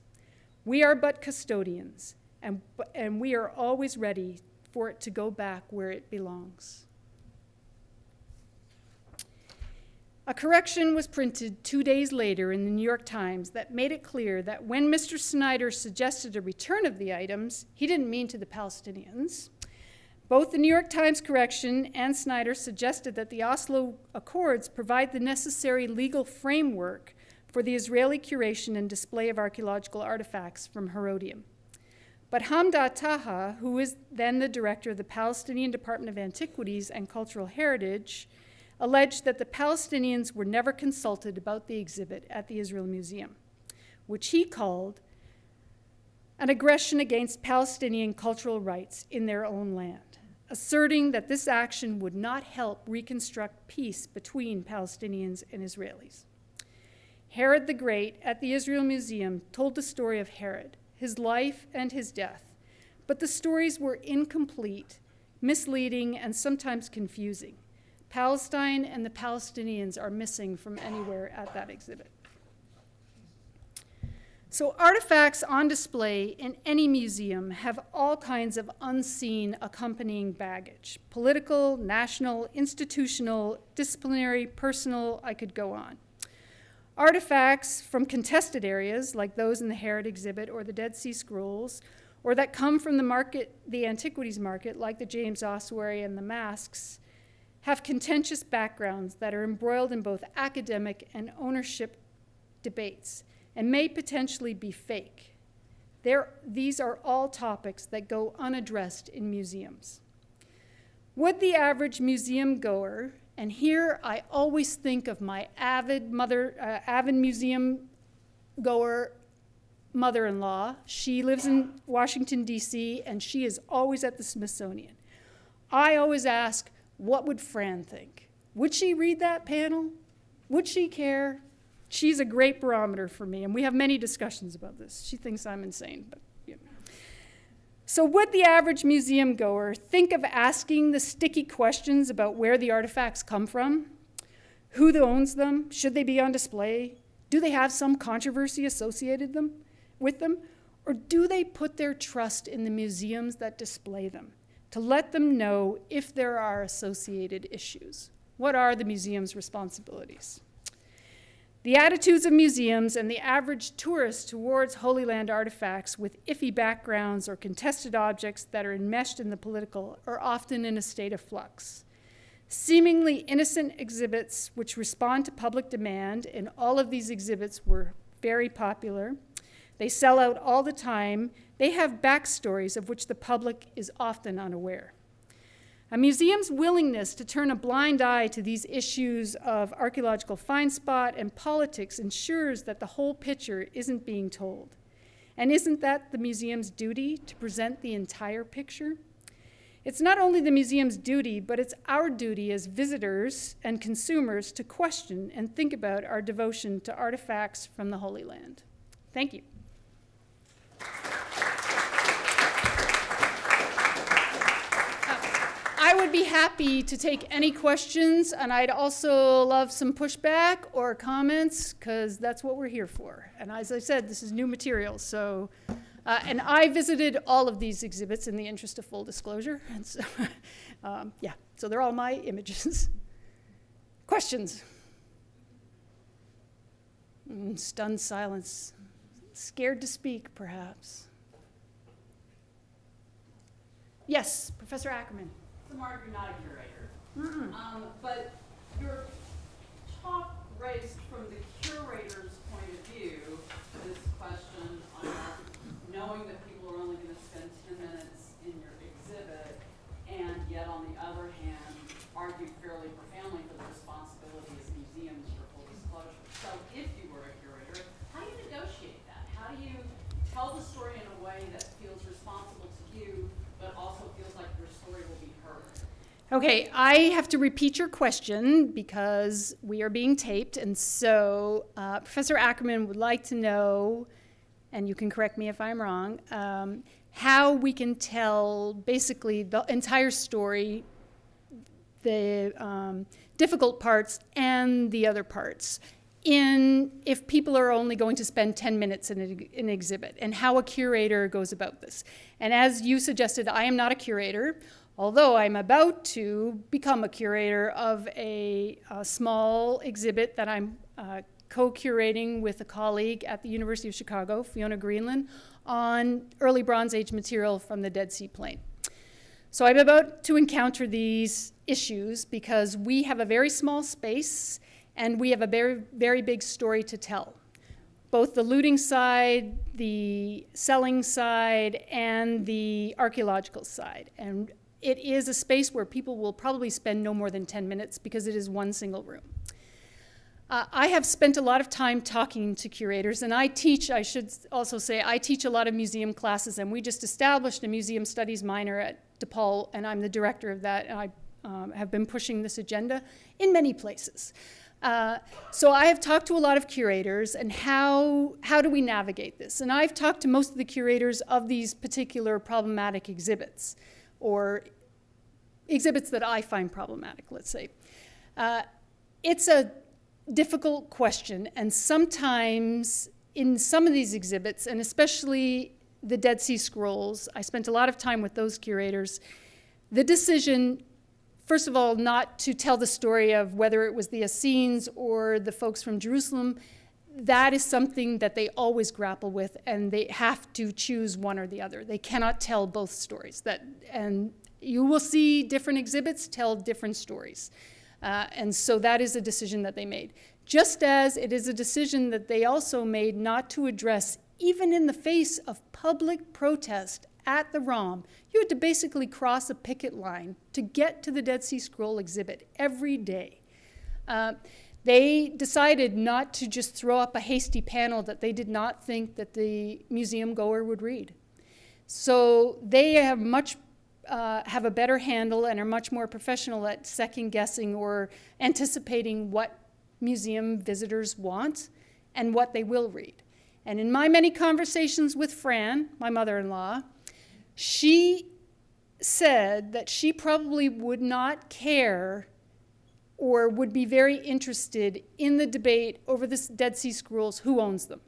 B: We are but custodians, and we are always ready for it to go back where it belongs. A correction was printed 2 days later in the New York Times that made it clear that when Mr. Snyder suggested a return of the items, he didn't mean to the Palestinians. Both the New York Times correction and Snyder suggested that the Oslo Accords provide the necessary legal framework for the Israeli curation and display of archaeological artifacts from Herodium. But Hamda Taha, who is then the director of the Palestinian Department of Antiquities and Cultural Heritage, alleged that the Palestinians were never consulted about the exhibit at the Israel Museum, which he called an aggression against Palestinian cultural rights in their own land, asserting that this action would not help reconstruct peace between Palestinians and Israelis. Herod the Great at the Israel Museum told the story of Herod, his life and his death, but the stories were incomplete, misleading, and sometimes confusing. Palestine and the Palestinians are missing from anywhere at that exhibit. So artifacts on display in any museum have all kinds of unseen accompanying baggage: political, national, institutional, disciplinary, personal, I could go on. Artifacts from contested areas, like those in the Herod exhibit or the Dead Sea Scrolls, or that come from the antiquities market, like the James Ossuary and the masks, have contentious backgrounds that are embroiled in both academic and ownership debates, and may potentially be fake. These are all topics that go unaddressed in museums. Would the average museum goer, and here I always think of my avid museum goer mother-in-law. She lives in Washington, D.C., and she is always at the Smithsonian. I always ask, what would Fran think? Would she read that panel? Would she care? She's a great barometer for me, and we have many discussions about this. She thinks I'm insane, but yeah. So would the average museum goer think of asking the sticky questions about where the artifacts come from? Who owns them? Should they be on display? Do they have some controversy associated with them? Or do they put their trust in the museums that display them to let them know if there are associated issues? What are the museum's responsibilities? The attitudes of museums and the average tourist towards Holy Land artifacts with iffy backgrounds or contested objects that are enmeshed in the political are often in a state of flux. Seemingly innocent exhibits which respond to public demand, and all of these exhibits were very popular. They sell out all the time. They have backstories of which the public is often unaware. A museum's willingness to turn a blind eye to these issues of archaeological find spot and politics ensures that the whole picture isn't being told. And isn't that the museum's duty, to present the entire picture? It's not only the museum's duty, but it's our duty as visitors and consumers to question and think about our devotion to artifacts from the Holy Land. Thank you. I would be happy to take any questions, and I'd also love some pushback or comments, because that's what we're here for. And as I said, this is new material, so, and I visited all of these exhibits in the interest of full disclosure, and so, yeah, so they're all my images. Questions? Stunned silence. Scared to speak, perhaps. Yes, Professor Ackerman.
A: So Mark, you're not a curator, but your talk raised from the curator's point of view this question on knowing that people are only going to spend 10 minutes in your exhibit, and yet on the other hand, argued fairly profoundly for the responsibility as museums for full disclosure. So if you were a curator, how do you negotiate that? How do you tell the story in a way that feels responsible to you, but also feels like your story will be heard?
B: Okay, I have to repeat your question because we are being taped, and so Professor Ackerman would like to know, and you can correct me if I'm wrong, how we can tell basically the entire story, the difficult parts and the other parts, if people are only going to spend 10 minutes in an exhibit, and how a curator goes about this. And as you suggested, I am not a curator, although I'm about to become a curator of a small exhibit that I'm co-curating with a colleague at the University of Chicago, Fiona Greenland, on early Bronze Age material from the Dead Sea Plain. So I'm about to encounter these issues because we have a very small space and we have a very, very big story to tell. Both the looting side, the selling side, and the archaeological side. And it is a space where people will probably spend no more than 10 minutes because it is one single room. I have spent a lot of time talking to curators, and I teach, I should also say, I teach a lot of museum classes, and we just established a museum studies minor at DePaul, and I'm the director of that, and I have been pushing this agenda in many places. So I have talked to a lot of curators, and how do we navigate this? And I've talked to most of the curators of these particular problematic exhibits, or exhibits that I find problematic, let's say. It's a difficult question, and sometimes in some of these exhibits, and especially the Dead Sea Scrolls, I spent a lot of time with those curators, the decision, first of all, not to tell the story of whether it was the Essenes or the folks from Jerusalem, that is something that they always grapple with, and they have to choose one or the other. They cannot tell both stories. And you will see different exhibits tell different stories. And so that is a decision that they made. Just as it is a decision that they also made not to address, even in the face of public protest at the ROM, you had to basically cross a picket line to get to the Dead Sea Scroll exhibit every day. They decided not to just throw up a hasty panel that they did not think that the museum goer would read. So they have have a better handle and are much more professional at second guessing or anticipating what museum visitors want and what they will read. And in my many conversations with Fran, my mother-in-law, she said that she probably would not care or would be very interested in the debate over the Dead Sea Scrolls, who owns them.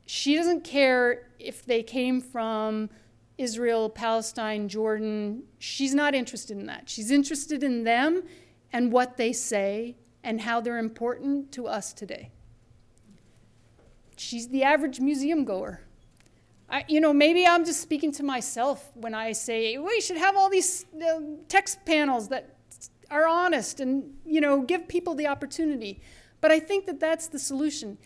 B: She doesn't care if they came from Israel, Palestine, Jordan. She's not interested in that. She's interested in them and what they say and how they're important to us today. she's the average museum goer. Maybe I'm just speaking to myself when I say we should have all these text panels that are honest and, give people the opportunity. But I think that that's the solution.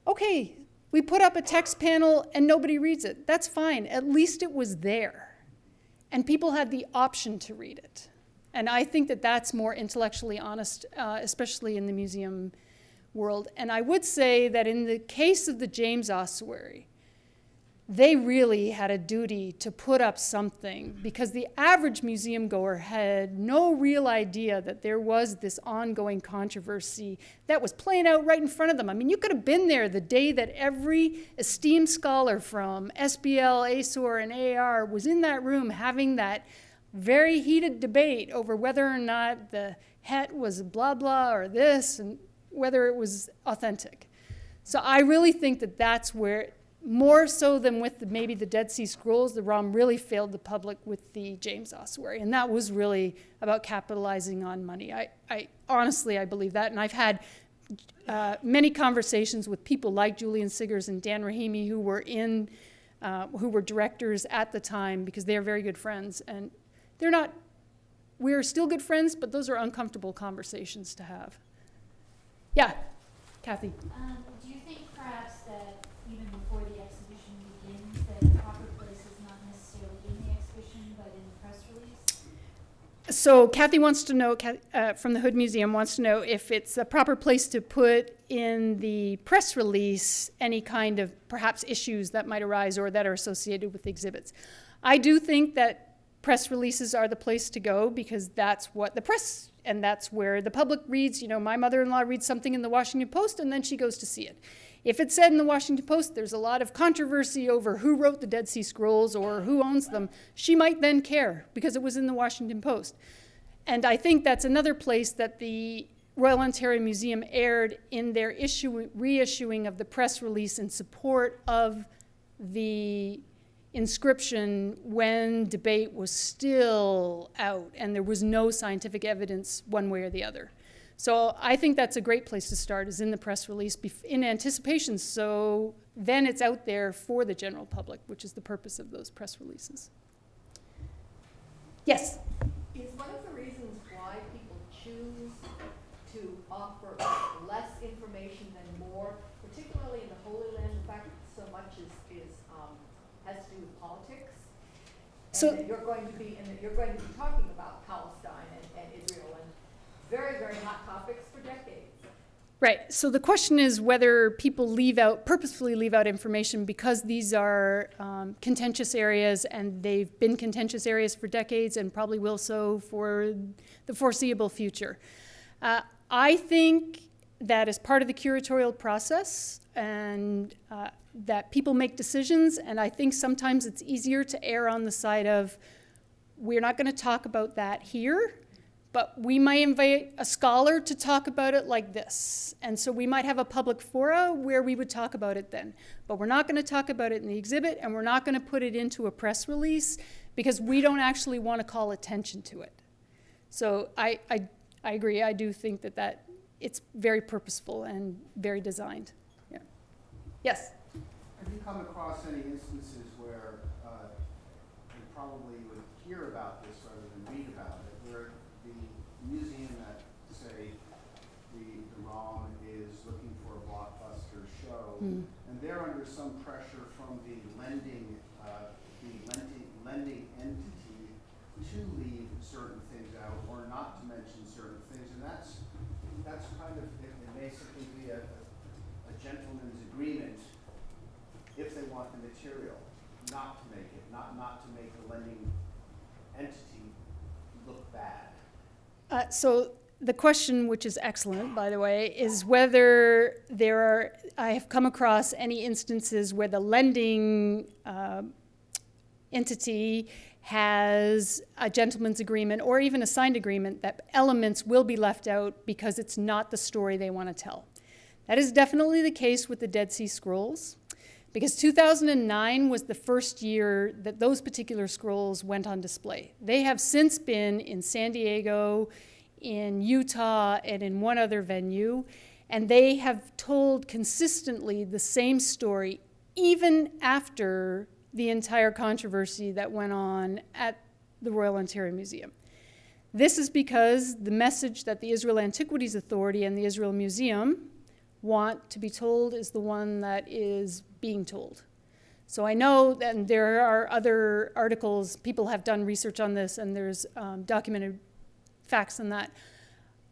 B: Okay, we put up a text panel and nobody reads it. That's fine. At least it was there. And people had the option to read it. And I think that that's more intellectually honest, especially in the museum world. And I would say that in the case of the James Ossuary, they really had a duty to put up something, because the average museum goer had no real idea that there was this ongoing controversy that was playing out right in front of them. I mean, you could have been there the day that every esteemed scholar from SBL, ASOR, and AR was in that room having that very heated debate over whether or not the het was blah blah or this, and whether it was authentic. So I really think that that's where, more so than with maybe the Dead Sea Scrolls, the ROM really failed the public with the James Ossuary, and that was really about capitalizing on money. I honestly, I believe that, and I've had many conversations with people like Julian Siggers and Dan Rahimi who were directors at the time, because they are very good friends, and we're still good friends, but those are uncomfortable conversations to have. Yeah, Kathy.
C: Do you think perhaps that even before the exhibition begins, that the proper place is not necessarily in the exhibition, but in the press release?
B: So Kathy wants to know, from the Hood Museum, wants to know if it's a proper place to put in the press release any kind of perhaps issues that might arise or that are associated with the exhibits. I do think that press releases are the place to go, because that's what the press, and that's where the public reads. My mother-in-law reads something in the Washington Post and then she goes to see it. If it's said in the Washington Post there's a lot of controversy over who wrote the Dead Sea Scrolls or who owns them, she might then care because it was in the Washington Post. And I think that's another place that the Royal Ontario Museum erred in their reissuing of the press release in support of the inscription when debate was still out and there was no scientific evidence one way or the other. So I think that's a great place to start, is in the press release in anticipation, so then it's out there for the general public, which is the purpose of those press releases. Yes?
D: Is one of the reasons why people choose to offer less information than more, particularly in the Holy Land? In fact, so much has to do with politics.
B: So
D: and that you're going to be talking about Palestine and Israel, and very, very hot topics for decades.
B: right. So the question is whether people purposefully leave out information because these are contentious areas, and they've been contentious areas for decades and probably will so for the foreseeable future. I think that as part of the curatorial process, and that people make decisions, and I think sometimes it's easier to err on the side of, we're not going to talk about that here, but we might invite a scholar to talk about it like this. And so we might have a public forum where we would talk about it then. But we're not going to talk about it in the exhibit, and we're not going to put it into a press release because we don't actually want to call attention to it. So I agree. I do think that it's very purposeful and very designed. Yeah. Yes?
E: Have you come across any instances where you probably would hear about this rather than read about it, where the museum at, say, the ROM is looking for a blockbuster show, and they're under some pressure from the lending entity to leave certain things out or not to mention certain things, and that's kind of, it basically be a gentleman's agreement if they want the material, not to make it, not to make the lending entity look bad.
B: So the question, which is excellent, by the way, is whether I have come across any instances where the lending entity has a gentleman's agreement or even a signed agreement that elements will be left out because it's not the story they want to tell. That is definitely the case with the Dead Sea Scrolls, because 2009 was the first year that those particular scrolls went on display. They have since been in San Diego, in Utah, and in one other venue. And they have told consistently the same story, even after the entire controversy that went on at the Royal Ontario Museum. This is because the message that the Israel Antiquities Authority and the Israel Museum want to be told is the one that is being told. So I know that there are other articles, people have done research on this, and there's documented facts on that.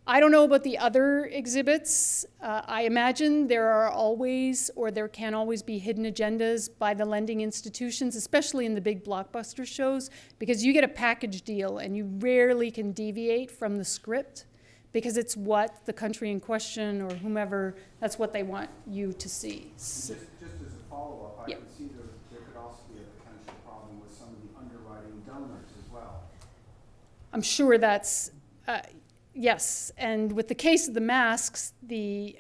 B: I don't know about the other exhibits. I imagine there are always, or there can always be, hidden agendas by the lending institutions, especially in the big blockbuster shows, because you get a package deal and you rarely can deviate from the script, because it's what the country in question or whomever, that's what they want you to see.
E: Just as a follow-up, I
B: Yeah.
E: could see there could also be a potential problem with some of the underwriting donors as well.
B: I'm sure that's, yes. And with the case of the masks, the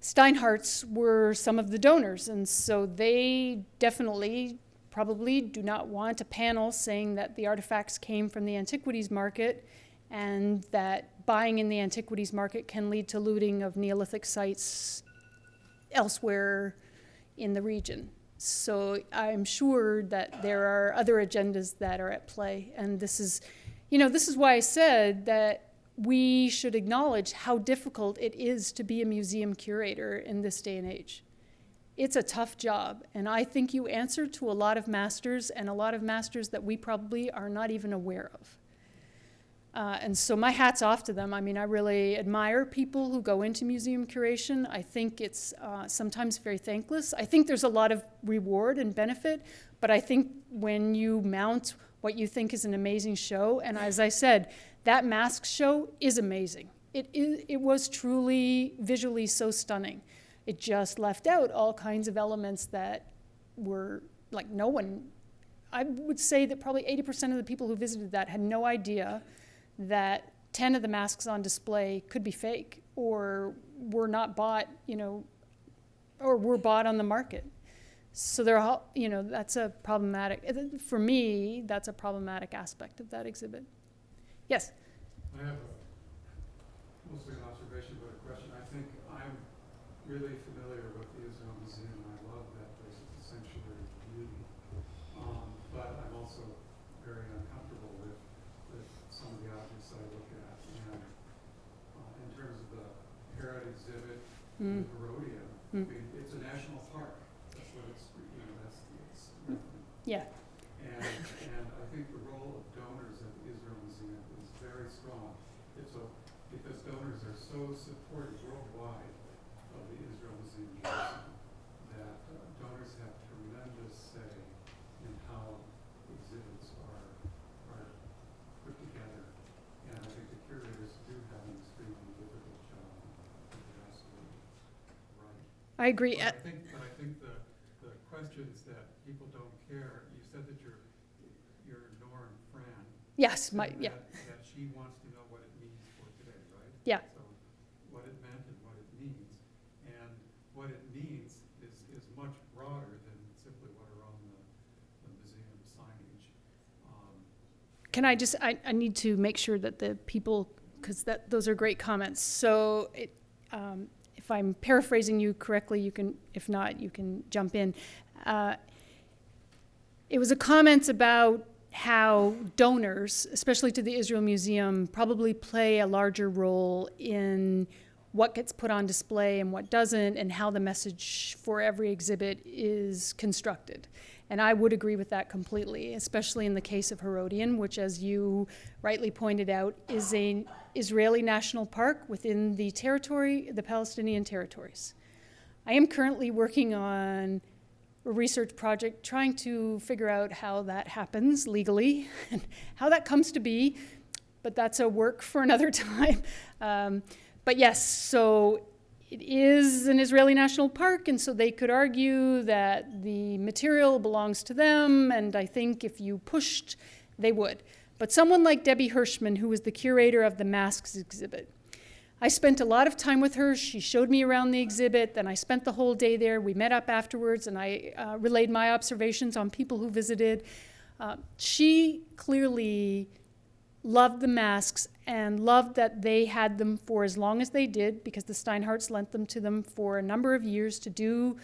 B: Steinhardts were some of the donors. And so they definitely probably do not want a panel saying that the artifacts came from the antiquities market and that buying in the antiquities market can lead to looting of Neolithic sites elsewhere in the region. So I'm sure that there are other agendas that are at play. And this is, this is why I said that we should acknowledge how difficult it is to be a museum curator in this day and age. It's a tough job. And I think you answer to a lot of masters, and a lot of masters that we probably are not even aware of. And so my hat's off to them. I mean, I really admire people who go into museum curation. I think it's sometimes very thankless. I think there's a lot of reward and benefit, but I think when you mount what you think is an amazing show, and as I said, that mask show is amazing. It was truly visually so stunning. It just left out all kinds of elements that were like no one, I would say that probably 80% of the people who visited that had no idea that 10 of the masks on display could be fake or were not bought, or were bought on the market. So they're all, that's a problematic, for me, that's a problematic aspect of that exhibit. Yes?
F: I have mostly an observation, but a question. I think I'm really familiar with the Israel Museum, and I love that place. It's a sanctuary of beauty. But I'm also very uncomfortable with some of the objects I look at. And in terms of the Herod exhibit, the Herodian, I mean, it's a national park. That's what it's, that's its
B: Yeah.
F: And I think the role of donors at the Israel Museum is very strong. Because donors are so supportive worldwide of the Israel Museum in Jerusalem that donors have tremendous say in how exhibits are put together. And I think the curators do have an extremely difficult job. You're absolutely right.
B: I agree.
F: But I think the questions that people don't care, you said that your Norm Fran
B: Yes,
F: said
B: yeah.
F: that she wants to know what it means for today, right?
B: Yeah.
F: So what it meant and what it means. And what it means is much broader than simply what are on the museum signage.
B: Can I just, I need to make sure that the people, because those are great comments. So if I'm paraphrasing you correctly, you can, if not, you can jump in. It was a comment about how donors, especially to the Israel Museum, probably play a larger role in what gets put on display and what doesn't, and how the message for every exhibit is constructed. And I would agree with that completely, especially in the case of Herodian, which, as you rightly pointed out, is an Israeli national park within the territory, the Palestinian territories. I am currently working on a research project trying to figure out how that happens legally and how that comes to be, but that's a work for another time. But yes, so it is an Israeli national park, and so they could argue that the material belongs to them, and I think if you pushed, they would. But someone like Debbie Hirschman, who was the curator of the masks exhibit, I spent a lot of time with her. She showed me around the exhibit, then I spent the whole day there. We met up afterwards, and I relayed my observations on people who visited. She clearly loved the masks and loved that they had them for as long as they did, because the Steinhardts lent them to them for a number of years to do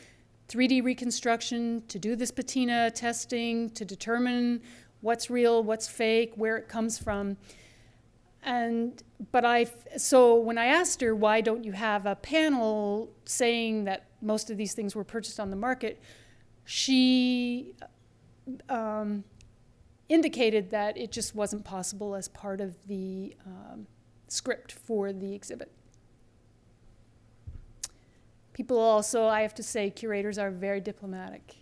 B: 3D reconstruction, to do this patina testing, to determine what's real, what's fake, where it comes from. So when I asked her, why don't you have a panel saying that most of these things were purchased on the market, she indicated that it just wasn't possible as part of the script for the exhibit. People also, I have to say, curators are very diplomatic.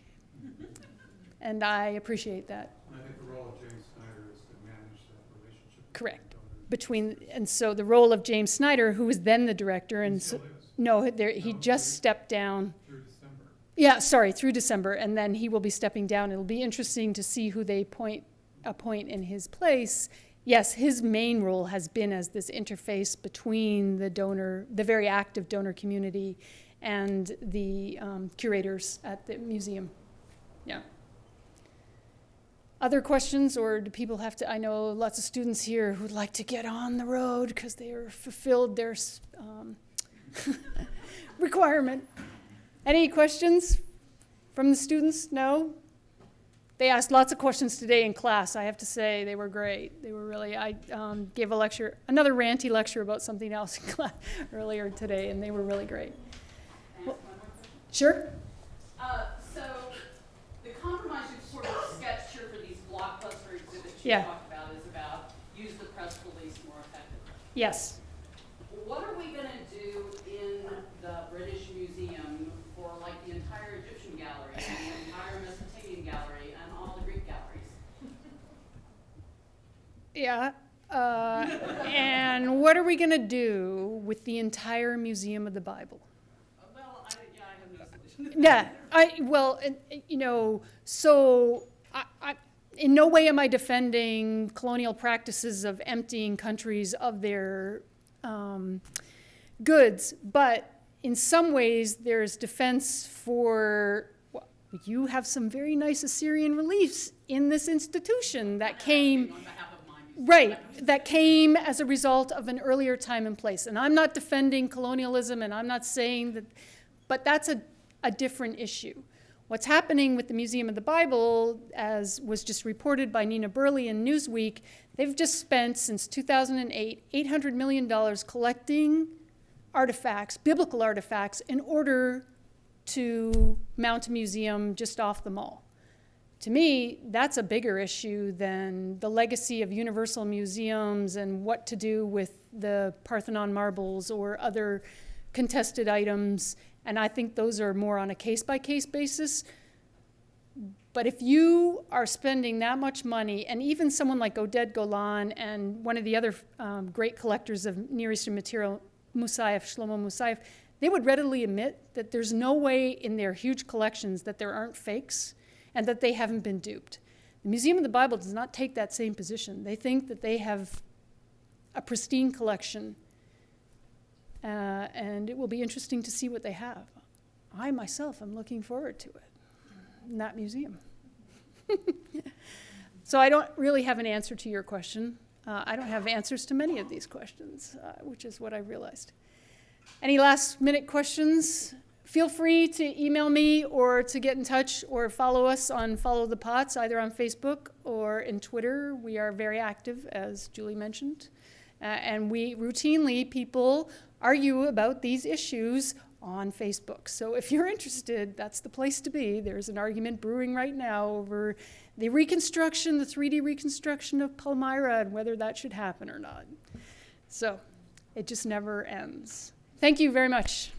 B: And I appreciate that.
F: And I think the role of James Snyder is to manage that relationship.
B: Correct. And so the role of James Snyder, who was then the director, and
F: Still is.
B: no, he just stepped down.
F: Through December.
B: Yeah, sorry, through December, and then he will be stepping down. It'll be interesting to see who they appoint in his place. Yes, his main role has been as this interface between the very active donor community and the curators at the museum. Yeah. Other questions, or do people have to? I know lots of students here who'd like to get on the road because they are fulfilled their requirement. Any questions from the students? No? They asked lots of questions today in class. I have to say they were great. They were really, I gave another ranty lecture about something else in class earlier today, and they were really great. Well, sure?
G: So the compromise you've sort of sketched here for these blockbuster exhibits you
B: Yeah.
G: talked about is about use the press release more effectively.
B: Yes.
G: What are we going to do in the British Museum for like the entire Egyptian gallery and the entire Mesopotamian gallery and all the Greek galleries?
B: Yeah. And what are we going to do with the entire Museum of the Bible?
G: Well, I have no solution.
B: Yeah, in no way am I defending colonial practices of emptying countries of their goods, but in some ways there's defense for, well, you have some very nice Assyrian reliefs in this institution that came,
G: On behalf of my museum.
B: right, that came as a result of an earlier time and place. And I'm not defending colonialism, and I'm not saying that, but that's a different issue. What's happening with the Museum of the Bible, as was just reported by Nina Burley in Newsweek, they've just spent, since 2008, $800 million collecting artifacts, biblical artifacts, in order to mount a museum just off the mall. To me, that's a bigger issue than the legacy of universal museums and what to do with the Parthenon marbles or other contested items. And I think those are more on a case-by-case basis. But if you are spending that much money, and even someone like Oded Golan and one of the other great collectors of Near Eastern material, Shlomo Musayev, they would readily admit that there's no way in their huge collections that there aren't fakes and that they haven't been duped. The Museum of the Bible does not take that same position. They think that they have a pristine collection, and it will be interesting to see what they have. I myself am looking forward to it in that museum. So I don't really have an answer to your question. I don't have answers to many of these questions, which is what I realized. Any last minute questions? Feel free to email me or to get in touch or follow us on Follow the Pots, either on Facebook or in Twitter. We are very active, as Julie mentioned. And we routinely, people argue about these issues on Facebook. So if you're interested, that's the place to be. There's an argument brewing right now over the reconstruction, the 3D reconstruction of Palmyra, and whether that should happen or not. So it just never ends. Thank you very much.